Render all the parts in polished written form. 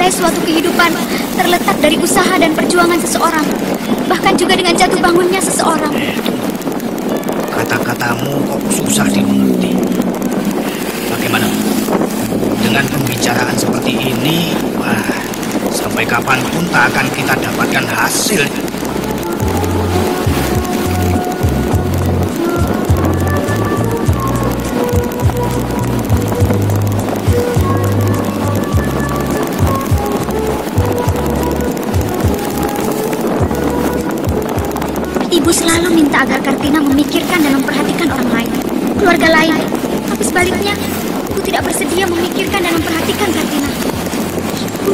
menilai suatu kehidupan terletak dari usaha dan perjuangan seseorang, bahkan juga dengan jatuh bangunnya seseorang. Kata-katamu kok susah dimengerti. Bagaimana? Dengan pembicaraan seperti ini, sampai kapanpun tak akan kita dapatkan hasil. Ibu selalu minta agar Kartina memikirkan dan memperhatikan orang lain, keluarga lain. Tapi sebaliknya, Ibu tidak bersedia memikirkan dan memperhatikan Kartina. Ibu,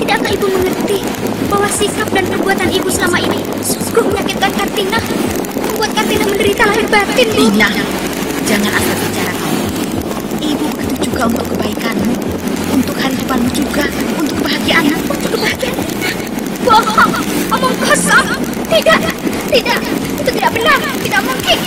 tidakkah Ibu mengerti bahwa sikap dan perbuatan Ibu selama ini sungguh menyakitkan Kartina, membuat Kartina menderita lahir batin, Bu? Lina, jangan asal bicara kamu. Ibu begitu juga untuk kebaikanmu, untuk hari depanmu juga, untuk kebahagiaanmu, untuk kebahagiaan. Bohong, omong kosong. Tidak, itu tidak benar, tidak mungkin.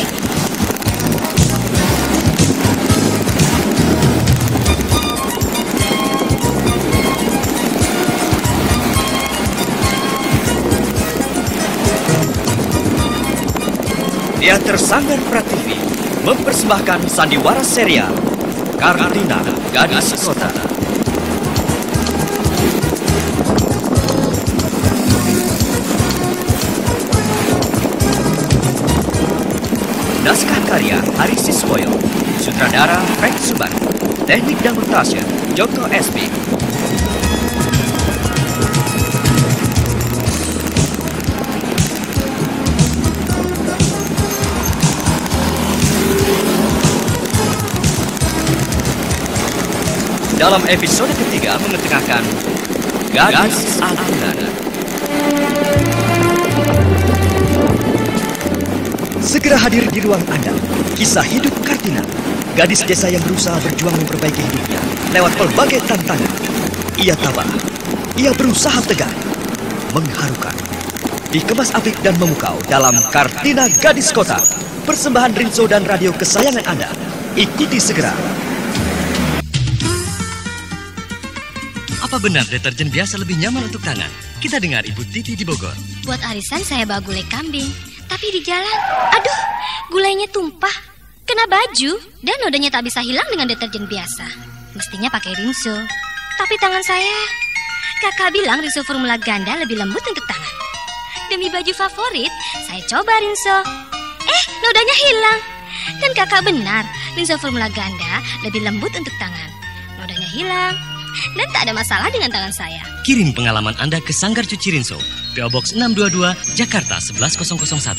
Teater Sanggar Prativi mempersembahkan sandiwara serial Kartina, Gadis Kota. Naskah karya Hari Siswoyo, sutradara Frank Suban, teknik dan montase Joko SP. Dalam episode ketiga mengetengahkan Gadis Agunan. Segera hadir di ruang Anda, kisah hidup Kartina, gadis desa yang berusaha berjuang memperbaiki hidupnya lewat berbagai tantangan. Ia tabah, ia berusaha tegar, mengharukan, dikemas apik dan memukau dalam Kartina Gadis Kota. Persembahan Rinso dan radio kesayangan Anda. Ikuti segera. Apa benar deterjen biasa lebih nyaman untuk tangan? Kita dengar Ibu Titi di Bogor. Buat arisan saya bawa gulai kambing. Tapi di jalan, aduh, gulainya tumpah, kena baju, dan nodanya tak bisa hilang dengan deterjen biasa. Mestinya pakai Rinso. Tapi tangan saya, kakak bilang Rinso formula ganda lebih lembut untuk tangan. Demi baju favorit, saya coba Rinso. Nodanya hilang. Dan kakak benar, Rinso formula ganda lebih lembut untuk tangan. Nodanya hilang, dan tak ada masalah dengan tangan saya. Kirim pengalaman Anda ke Sanggar Cuci Rinso, PO Box 622, Jakarta 11001.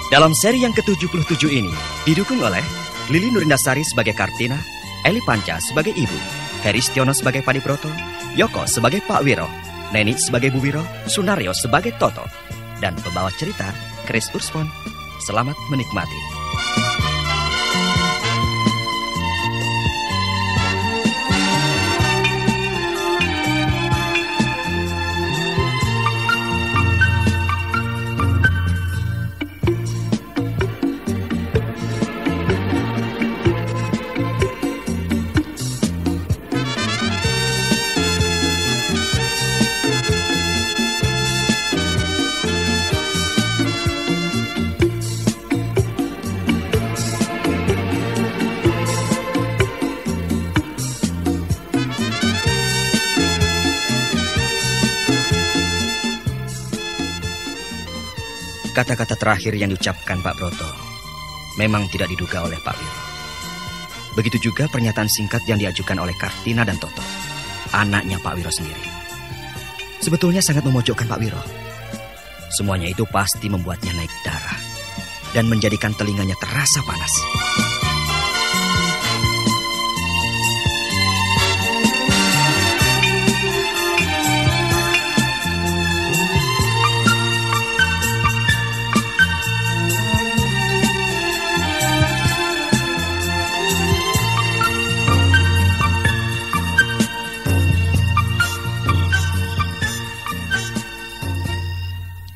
Dalam seri yang ke-77 ini, didukung oleh Lili Nurindasari sebagai Kartina, Eli Panca sebagai Ibu, Heri Stiono sebagai Padibroto, Yoko sebagai Pak Wiro, Neni sebagai Bu Wiro, Sunario sebagai Toto, dan pembawa cerita, Chris Urspon. Selamat menikmati. Kata-kata terakhir yang diucapkan Pak Broto memang tidak diduga oleh Pak Wiro. Begitu juga pernyataan singkat yang diajukan oleh Kartina dan Toto, anaknya Pak Wiro sendiri. Sebetulnya sangat memojokkan Pak Wiro. Semuanya itu pasti membuatnya naik darah dan menjadikan telinganya terasa panas.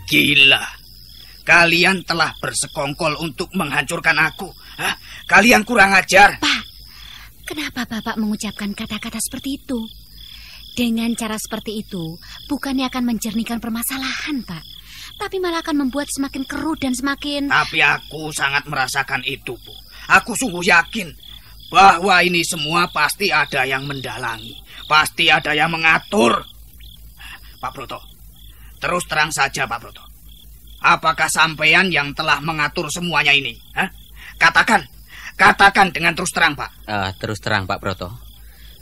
Gila, Kalian telah bersekongkol untuk menghancurkan aku. Hah? Kalian kurang ajar. Pak, kenapa Bapak mengucapkan kata-kata seperti itu? Dengan cara seperti itu, bukannya akan menjernihkan permasalahan, Pak, tapi malah akan membuat semakin keruh dan semakin... Tapi aku sangat merasakan itu, Bu. Aku sungguh yakin bahwa ini semua pasti ada yang mendalangi. Pasti ada yang mengatur. Pak Broto, terus terang saja, Pak Broto. Apakah sampean yang telah mengatur semuanya ini? Hah? Katakan dengan terus terang, Pak. Terus terang, Pak Broto.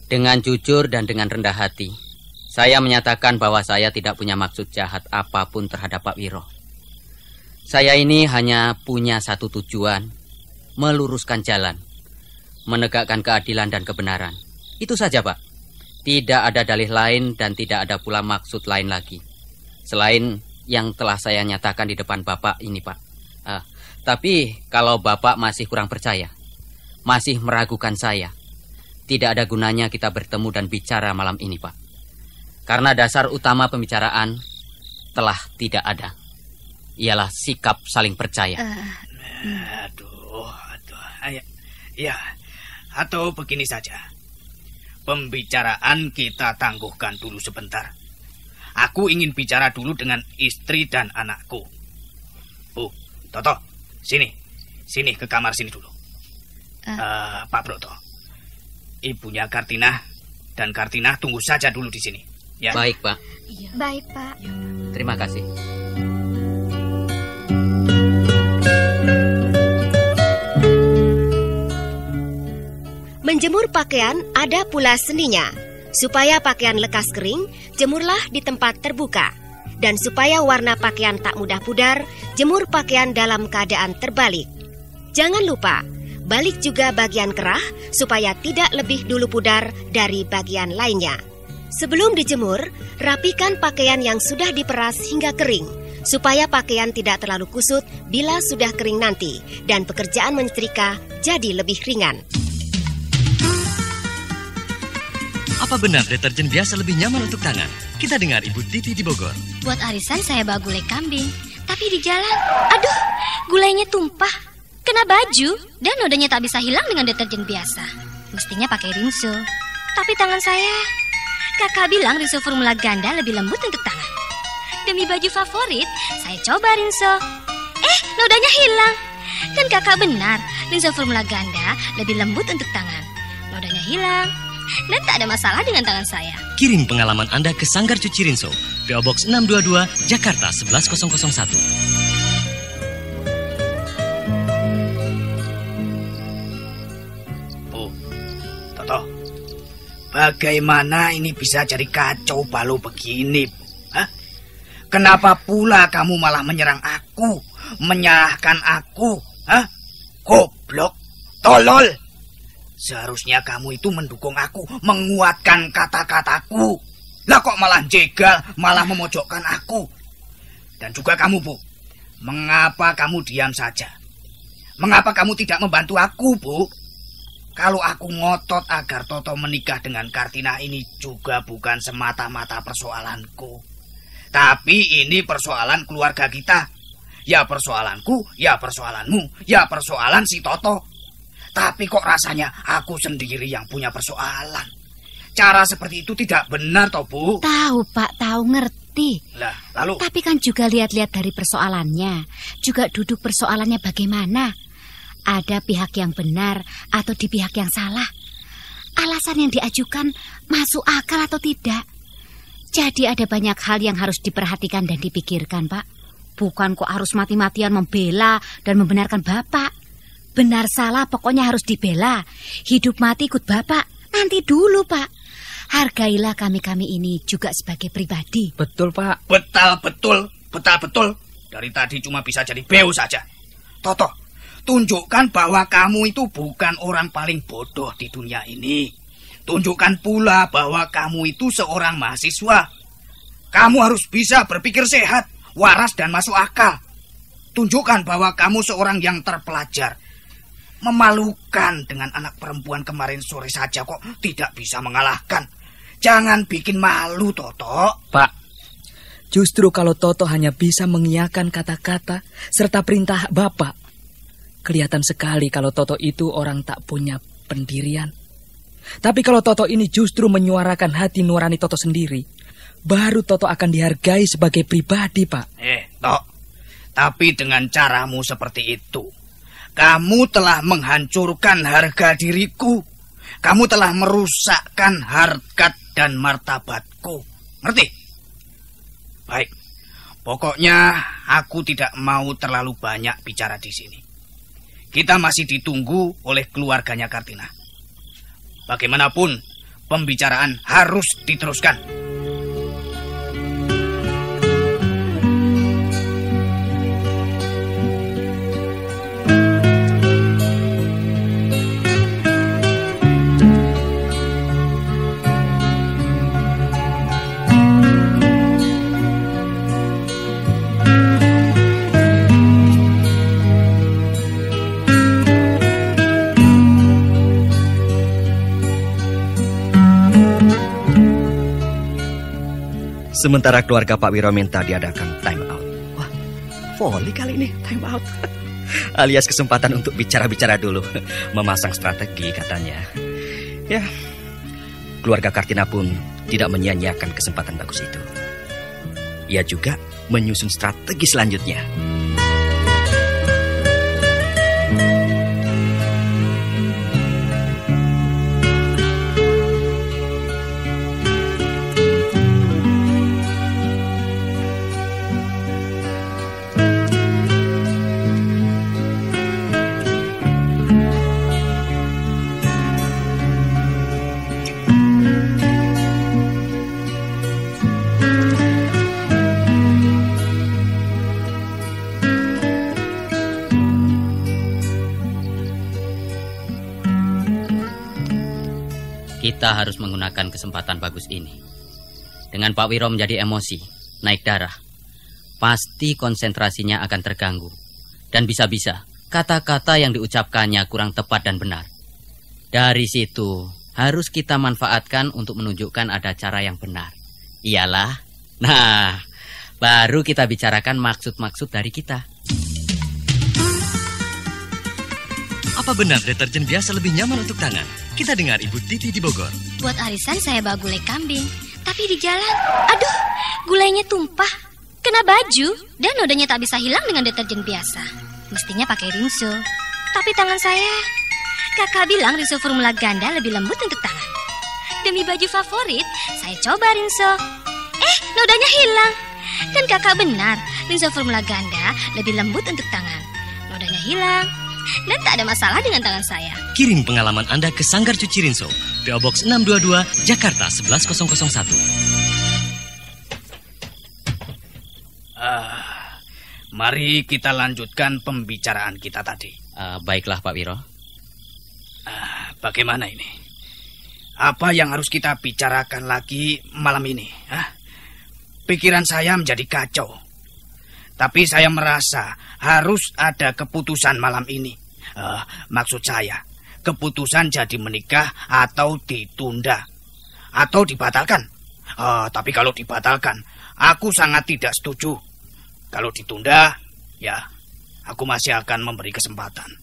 Dengan jujur dan dengan rendah hati, saya menyatakan bahwa saya tidak punya maksud jahat apapun terhadap Pak Wiro. Saya ini hanya punya satu tujuan, meluruskan jalan, menegakkan keadilan dan kebenaran. Itu saja, Pak. Tidak ada dalih lain dan tidak ada pula maksud lain lagi, selain yang telah saya nyatakan di depan Bapak ini, Pak. Tapi kalau Bapak masih kurang percaya, masih meragukan saya, tidak ada gunanya kita bertemu dan bicara malam ini, Pak. Karena dasar utama pembicaraan telah tidak ada. Ialah sikap saling percaya. Aduh. Ya, atau begini saja. Pembicaraan kita tangguhkan dulu sebentar. Aku ingin bicara dulu dengan istri dan anakku. Bu, Toto, sini ke kamar sini dulu. Pak Broto, ibunya Kartina dan Kartina tunggu saja dulu di sini. Ya. Baik, Pak. Iya. Baik, Pak. Terima kasih. Menjemur pakaian ada pula seninya. Supaya pakaian lekas kering, jemurlah di tempat terbuka. Dan supaya warna pakaian tak mudah pudar, jemur pakaian dalam keadaan terbalik. Jangan lupa, balik juga bagian kerah supaya tidak lebih dulu pudar dari bagian lainnya. Sebelum dijemur, rapikan pakaian yang sudah diperas hingga kering, supaya pakaian tidak terlalu kusut bila sudah kering nanti, dan pekerjaan menyetrika jadi lebih ringan. Apa benar deterjen biasa lebih nyaman untuk tangan? Kita dengar Ibu Titi di Bogor. Buat arisan saya bawa gulai kambing, tapi di jalan, aduh, gulainya tumpah, kena baju, dan nodanya tak bisa hilang dengan deterjen biasa. Mestinya pakai rinso, tapi tangan saya... Kakak bilang rinso formula ganda lebih lembut untuk tangan. Demi baju favorit, saya coba rinso. Nodanya hilang. Dan kakak benar, rinso formula ganda lebih lembut untuk tangan. Nodanya hilang, dan tak ada masalah dengan tangan saya. Kirim pengalaman Anda ke Sanggar Cuci Rinso, PO Box 622, Jakarta 11001. Bu, Toto, bagaimana ini bisa jadi kacau balau begini, Bu? Hah? Kenapa pula kamu malah menyerang aku, menyalahkan aku? Hah? Goblok, tolol. Seharusnya kamu itu mendukung aku, menguatkan kata-kataku. Lah kok malah jegal, malah memojokkan aku. Dan juga kamu, Bu. Mengapa kamu diam saja? Mengapa kamu tidak membantu aku, Bu? Kalau aku ngotot agar Toto menikah dengan Kartina ini juga bukan semata-mata persoalanku. Tapi ini persoalan keluarga kita. Ya persoalanku, ya persoalanmu, ya persoalan si Toto. Tapi kok rasanya aku sendiri yang punya persoalan. Cara seperti itu tidak benar, toh, Bu? Tahu, Pak, tahu, ngerti. Lah, lalu? Tapi kan juga lihat-lihat dari persoalannya. Juga duduk persoalannya bagaimana. Ada pihak yang benar atau di pihak yang salah. Alasan yang diajukan masuk akal atau tidak. Jadi ada banyak hal yang harus diperhatikan dan dipikirkan, Pak. Bukan kok harus mati-matian membela dan membenarkan Bapak. Benar salah pokoknya harus dibela. Hidup mati ikut Bapak. Nanti dulu, Pak. Hargailah kami-kami ini juga sebagai pribadi. Betul, Pak. Betul. Dari tadi cuma bisa jadi beo saja. Toto, tunjukkan bahwa kamu itu bukan orang paling bodoh di dunia ini. Tunjukkan pula bahwa kamu itu seorang mahasiswa. Kamu harus bisa berpikir sehat, waras dan masuk akal. Tunjukkan bahwa kamu seorang yang terpelajar. Memalukan dengan anak perempuan kemarin sore saja kok tidak bisa mengalahkan. Jangan bikin malu, Toto. Pak, Justru kalau Toto hanya bisa mengiyakan kata-kata serta perintah Bapak, kelihatan sekali kalau Toto itu orang tak punya pendirian. Tapi kalau Toto ini justru menyuarakan hati nurani Toto sendiri, baru Toto akan dihargai sebagai pribadi, Pak. Tok, tapi dengan caramu seperti itu, kamu telah menghancurkan harga diriku. Kamu telah merusakkan harkat dan martabatku. Ngerti? Baik, pokoknya aku tidak mau terlalu banyak bicara di sini. Kita masih ditunggu oleh keluarganya Kartina. Bagaimanapun, pembicaraan harus diteruskan. Sementara keluarga Pak Wiro minta diadakan time out. Wah, volley kali ini time out. Alias kesempatan untuk bicara-bicara dulu. Memasang strategi katanya. Ya, keluarga Kartina pun tidak menyia-nyiakan kesempatan bagus itu. Ia juga menyusun strategi selanjutnya. Kita harus menggunakan kesempatan bagus ini. Dengan Pak Wiro menjadi emosi, naik darah, pasti konsentrasinya akan terganggu. Dan bisa-bisa kata-kata yang diucapkannya kurang tepat dan benar. Dari situ harus kita manfaatkan untuk menunjukkan ada cara yang benar. Iyalah, nah, baru kita bicarakan maksud-maksud dari kita. Apa benar deterjen biasa lebih nyaman untuk tangan? Kita dengar Ibu Titi di Bogor. Buat arisan saya bawa gulai kambing, tapi di jalan, aduh, gulainya tumpah, kena baju, dan nodanya tak bisa hilang dengan deterjen biasa. Mestinya pakai rinso, tapi tangan saya, kakak bilang rinso formula ganda lebih lembut untuk tangan. Demi baju favorit, saya coba rinso. Nodanya hilang. Dan kakak benar, rinso formula ganda lebih lembut untuk tangan. Nodanya hilang. Dan tak ada masalah dengan tangan saya. Kirim pengalaman Anda ke Sanggar Cuci Rinso, PO Box 622, Jakarta 11001. Mari kita lanjutkan pembicaraan kita tadi. Baiklah Pak Wiro. Bagaimana ini? Apa yang harus kita bicarakan lagi malam ini? Pikiran saya menjadi kacau. Tapi saya merasa harus ada keputusan malam ini. Maksud saya, keputusan jadi menikah atau ditunda. Atau dibatalkan. Tapi kalau dibatalkan, aku sangat tidak setuju. Kalau ditunda, ya, aku masih akan memberi kesempatan.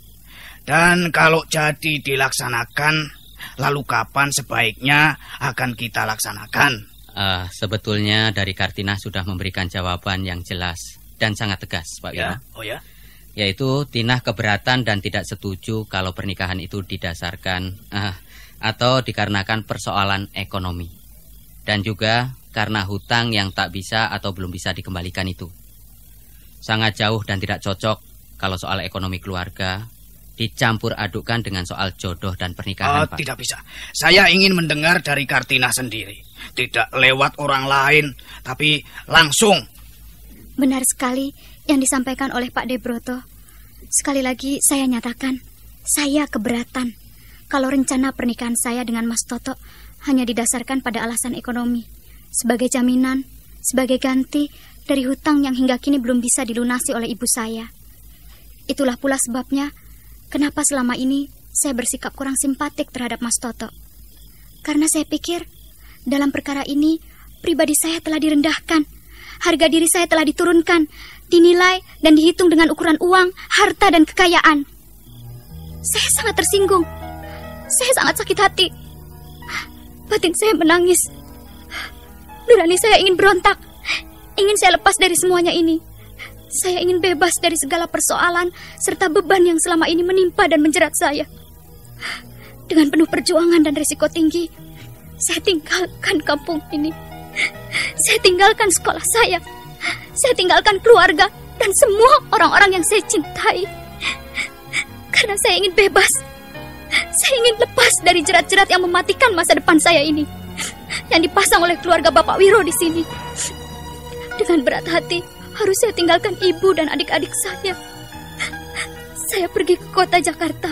Dan kalau jadi dilaksanakan, lalu kapan sebaiknya akan kita laksanakan? Sebetulnya dari Kartina sudah memberikan jawaban yang jelas dan sangat tegas, Pak Wiro. Oh ya? Yaitu Tinah keberatan dan tidak setuju kalau pernikahan itu didasarkan atau dikarenakan persoalan ekonomi. Dan juga karena hutang yang tak bisa atau belum bisa dikembalikan itu. Sangat jauh dan tidak cocok kalau soal ekonomi keluarga dicampur adukkan dengan soal jodoh dan pernikahan, Pak. Tidak bisa. Saya ingin mendengar dari Kartina sendiri. Tidak lewat orang lain, tapi langsung. Benar sekali yang disampaikan oleh Pak Debroto. Sekali lagi saya nyatakan, saya keberatan kalau rencana pernikahan saya dengan Mas Toto hanya didasarkan pada alasan ekonomi. Sebagai jaminan, sebagai ganti dari hutang yang hingga kini belum bisa dilunasi oleh ibu saya. Itulah pula sebabnya kenapa selama ini saya bersikap kurang simpatik terhadap Mas Toto. Karena saya pikir dalam perkara ini pribadi saya telah direndahkan. Harga diri saya telah diturunkan, dinilai dan dihitung dengan ukuran uang, harta dan kekayaan. Saya sangat tersinggung. Saya sangat sakit hati. Batin saya menangis. Nurani saya ingin berontak. Ingin saya lepas dari semuanya ini. Saya ingin bebas dari segala persoalan serta beban yang selama ini menimpa dan menjerat saya. Dengan penuh perjuangan dan risiko tinggi, saya tinggalkan kampung ini. Saya tinggalkan sekolah saya. Saya tinggalkan keluarga dan semua orang-orang yang saya cintai. Karena saya ingin bebas. Saya ingin lepas dari jerat-jerat yang mematikan masa depan saya ini, yang dipasang oleh keluarga Bapak Wiro di sini. Dengan berat hati, harus saya tinggalkan ibu dan adik-adik saya. Saya pergi ke kota Jakarta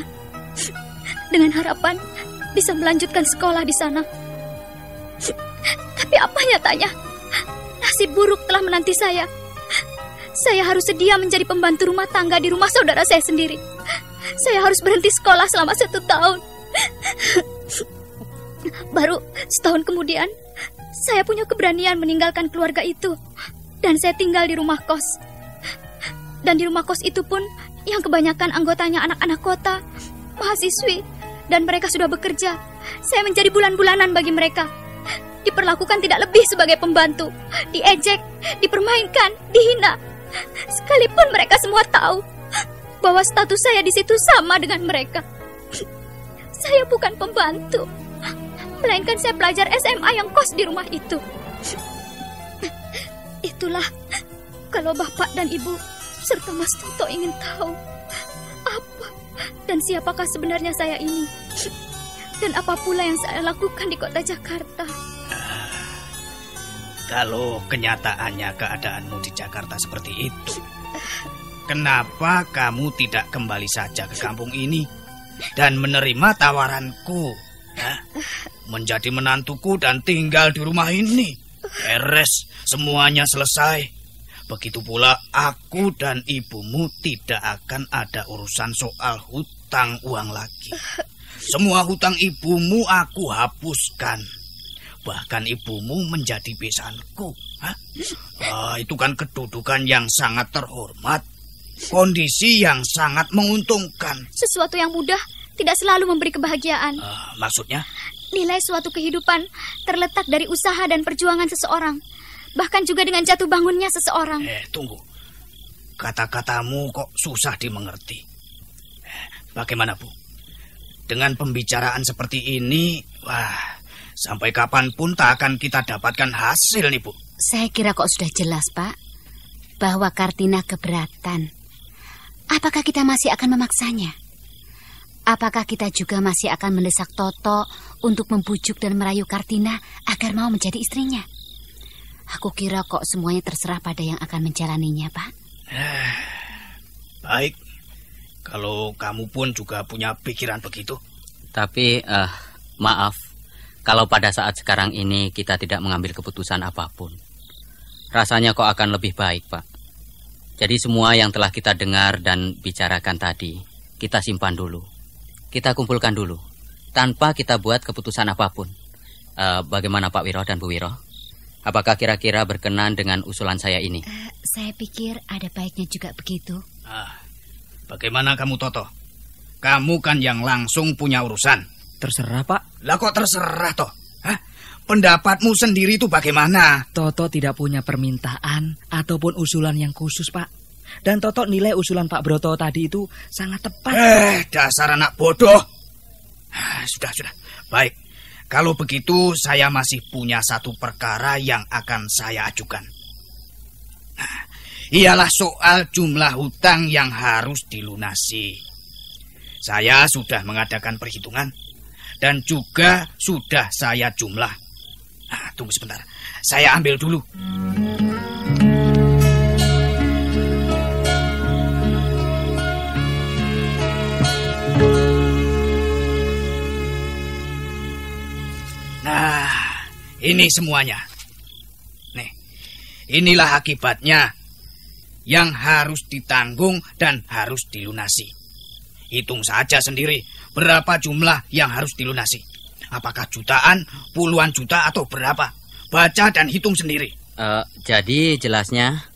dengan harapan bisa melanjutkan sekolah di sana. Tapi apa nyatanya? Nasib buruk telah menanti saya. Saya harus sedia menjadi pembantu rumah tangga di rumah saudara saya sendiri. Saya harus berhenti sekolah selama 1 tahun. Baru setahun kemudian, saya punya keberanian meninggalkan keluarga itu. Dan saya tinggal di rumah kos. Dan di rumah kos itu pun, yang kebanyakan anggotanya anak-anak kota, mahasiswi, dan mereka sudah bekerja. Saya menjadi bulan-bulanan bagi mereka. Diperlakukan tidak lebih sebagai pembantu, diejek, dipermainkan, dihina. Sekalipun mereka semua tahu bahwa status saya di situ sama dengan mereka. Saya bukan pembantu, melainkan saya pelajar SMA yang kos di rumah itu. Itulah kalau Bapak dan Ibu serta Mas Toto ingin tahu apa dan siapakah sebenarnya saya ini, dan apa pula yang saya lakukan di kota Jakarta. Kalau kenyataannya keadaanmu di Jakarta seperti itu, kenapa kamu tidak kembali saja ke kampung ini dan menerima tawaranku, menjadi menantuku dan tinggal di rumah ini? Beres, semuanya selesai. Begitu pula aku dan ibumu tidak akan ada urusan soal hutang uang lagi. Semua hutang ibumu aku hapuskan. Bahkan ibumu menjadi besanku. Itu kan kedudukan yang sangat terhormat. Kondisi yang sangat menguntungkan. Sesuatu yang mudah tidak selalu memberi kebahagiaan. Maksudnya? Nilai suatu kehidupan terletak dari usaha dan perjuangan seseorang. Bahkan juga dengan jatuh bangunnya seseorang. Tunggu. Kata-katamu kok susah dimengerti. Bagaimana, Bu? Dengan pembicaraan seperti ini, sampai kapanpun tak akan kita dapatkan hasil nih, Bu. Saya kira kok sudah jelas, Pak, bahwa Kartina keberatan. Apakah kita masih akan memaksanya? Apakah kita juga masih akan mendesak Toto untuk membujuk dan merayu Kartina agar mau menjadi istrinya? Aku kira kok semuanya terserah pada yang akan menjalaninya, Pak. Baik, kalau kamu pun juga punya pikiran begitu. Tapi, maaf, kalau pada saat sekarang ini kita tidak mengambil keputusan apapun. Rasanya kok akan lebih baik, Pak. Jadi semua yang telah kita dengar dan bicarakan tadi, kita simpan dulu. Kita kumpulkan dulu, tanpa kita buat keputusan apapun. Bagaimana Pak Wiro dan Bu Wiro? Apakah kira-kira berkenan dengan usulan saya ini? Saya pikir ada baiknya juga begitu. Bagaimana kamu, Toto? Kamu kan yang langsung punya urusan. Terserah, Pak. Lah kok terserah, toh? Pendapatmu sendiri itu bagaimana? Toto tidak punya permintaan ataupun usulan yang khusus, Pak. Dan Toto nilai usulan Pak Broto tadi itu sangat tepat. Dasar anak bodoh. Sudah. Baik. Kalau begitu, saya masih punya satu perkara yang akan saya ajukan. Ialah soal jumlah hutang yang harus dilunasi. Saya sudah mengadakan perhitungan dan juga sudah saya jumlah. Tunggu sebentar. Saya ambil dulu. Nah, ini semuanya. Nih, inilah akibatnya yang harus ditanggung dan harus dilunasi. Hitung saja sendiri berapa jumlah yang harus dilunasi. Apakah jutaan, puluhan juta atau berapa? Baca dan hitung sendiri. Jadi jelasnya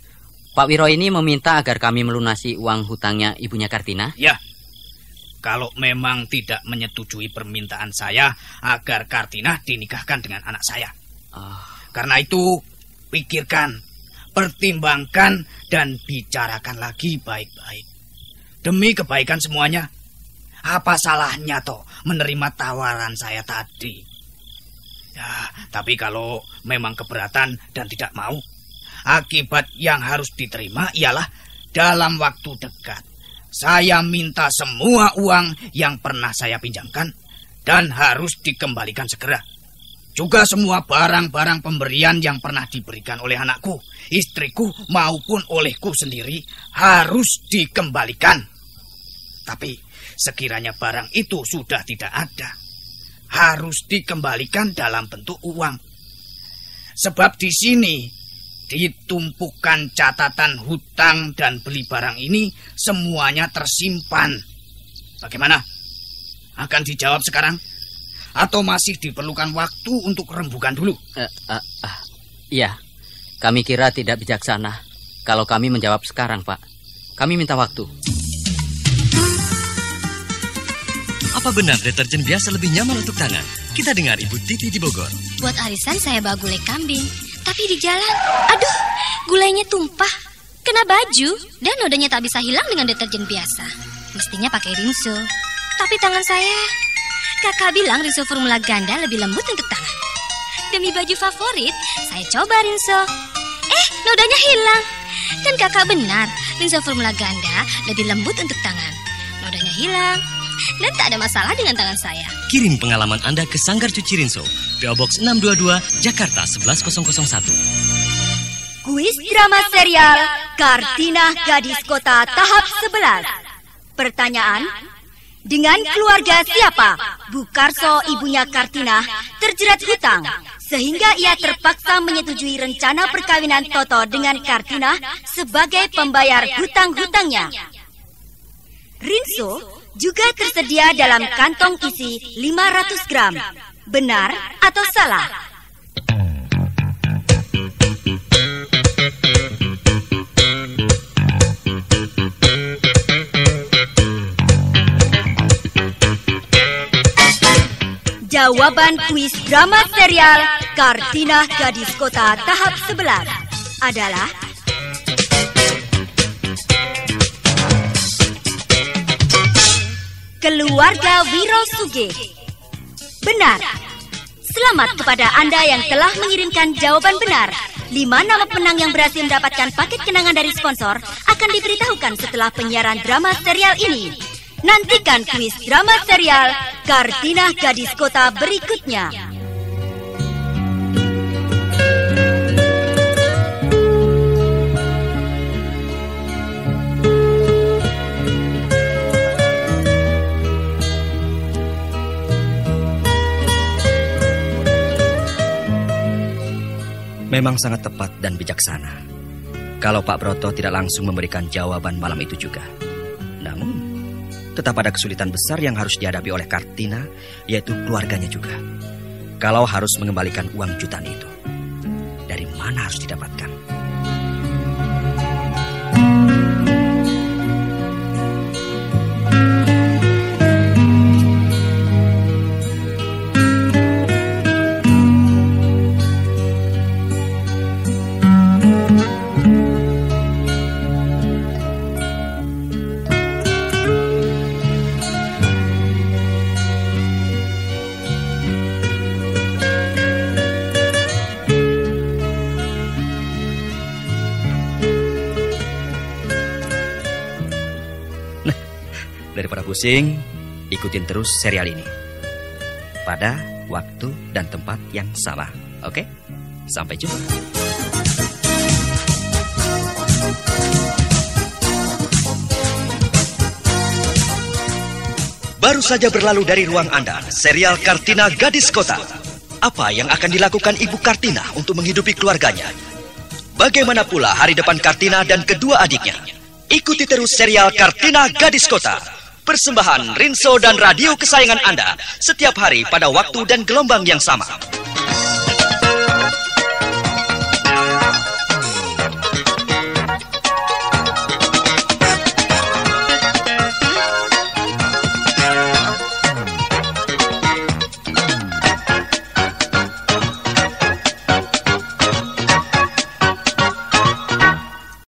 Pak Wiro ini meminta agar kami melunasi uang hutangnya ibunya Kartina? Ya. Kalau memang tidak menyetujui permintaan saya agar Kartina dinikahkan dengan anak saya. Karena itu, pikirkan, pertimbangkan, dan bicarakan lagi baik-baik. Demi kebaikan semuanya, apa salahnya toh menerima tawaran saya tadi? Ya, tapi kalau memang keberatan dan tidak mau, akibat yang harus diterima ialah dalam waktu dekat saya minta semua uang yang pernah saya pinjamkan dan harus dikembalikan segera. Juga semua barang-barang pemberian yang pernah diberikan oleh anakku, istriku maupun olehku sendiri harus dikembalikan. Tapi sekiranya barang itu sudah tidak ada, harus dikembalikan dalam bentuk uang. Sebab di sini ditumpukan catatan hutang dan beli barang ini semuanya tersimpan. Bagaimana? Akan dijawab sekarang? Atau masih diperlukan waktu untuk rembukan dulu? Iya, kami kira tidak bijaksana kalau kami menjawab sekarang, Pak. Kami minta waktu. Apa benar deterjen biasa lebih nyaman untuk tangan? Kita dengar Ibu Titi di Bogor. Buat arisan saya bawa gulai kambing. Tapi di jalan, aduh, gulainya tumpah, kena baju, dan nodanya tak bisa hilang dengan deterjen biasa. Mestinya pakai rinso. Tapi tangan saya, kakak bilang rinso formula ganda lebih lembut untuk tangan. Demi baju favorit, saya coba rinso. Nodanya hilang. Dan kakak benar, rinso formula ganda lebih lembut untuk tangan. Nodanya hilang, dan tak ada masalah dengan tangan saya. Kirim pengalaman Anda ke Sanggar Cuci Rinso, PO Box 622, Jakarta 11001. Kuis drama serial Kartina Gadis Kota tahap 11. Pertanyaan: dengan keluarga siapa Bu Karso, ibunya Kartina, terjerat hutang sehingga ia terpaksa menyetujui rencana perkawinan Toto dengan Kartina sebagai pembayar hutang-hutangnya? Rinso juga tersedia dalam kantong isi 500 gram. Benar atau salah? Jawaban kuis drama serial Kartina Gadis Kota tahap 11 adalah keluarga Wiro Sugih. Benar. Selamat kepada Anda yang telah mengirimkan jawaban benar. 5 nama penang yang berhasil mendapatkan paket kenangan dari sponsor akan diberitahukan setelah penyiaran drama serial ini. Nantikan kuis drama serial Kartina Gadis Kota berikutnya. Memang sangat tepat dan bijaksana kalau Pak Broto tidak langsung memberikan jawaban malam itu juga. Namun, tetap ada kesulitan besar yang harus dihadapi oleh Kartina, yaitu keluarganya juga. Kalau harus mengembalikan uang jutaan itu, dari mana harus didapatkan? Daripada pusing, ikutin terus serial ini pada waktu dan tempat yang sama. Oke? Sampai jumpa. Baru saja berlalu dari ruang Anda, serial Kartina Gadis Kota. Apa yang akan dilakukan Ibu Kartina untuk menghidupi keluarganya? Bagaimana pula hari depan Kartina dan kedua adiknya? Ikuti terus serial Kartina Gadis Kota. Persembahan Rinso dan radio kesayangan Anda setiap hari pada waktu dan gelombang yang sama.